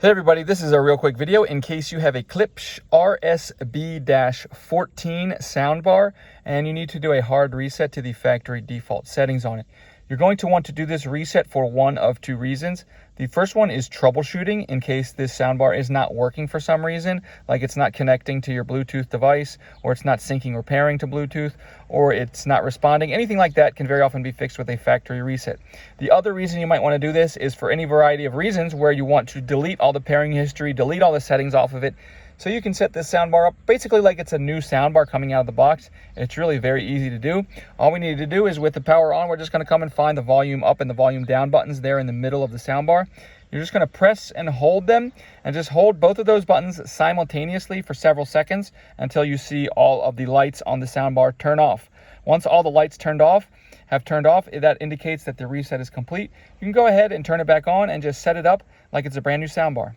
Hey everybody, this is a real quick video in case you have a Klipsch RSB-14 soundbar and you need to do a hard reset to the factory default settings on it. You're going to want to do this reset for one of two reasons. The first one is troubleshooting in case this soundbar is not working for some reason, like it's not connecting to your Bluetooth device, or it's not syncing or pairing to Bluetooth, or it's not responding. Anything like that can very often be fixed with a factory reset. The other reason you might want to do this is for any variety of reasons where you want to delete all the pairing history, delete all the settings off of it, so you can set this soundbar up basically like it's a new soundbar coming out of the box. It's really very easy to do. All we need to do is with the power on, we're just going to come and find the volume up and the volume down buttons there in the middle of the soundbar. You're just going to press and hold them, and just hold both of those buttons simultaneously for several seconds until you see all of the lights on the soundbar turn off. Once all the lights have turned off, that indicates that the reset is complete. You can go ahead and turn it back on and just set it up like it's a brand new soundbar.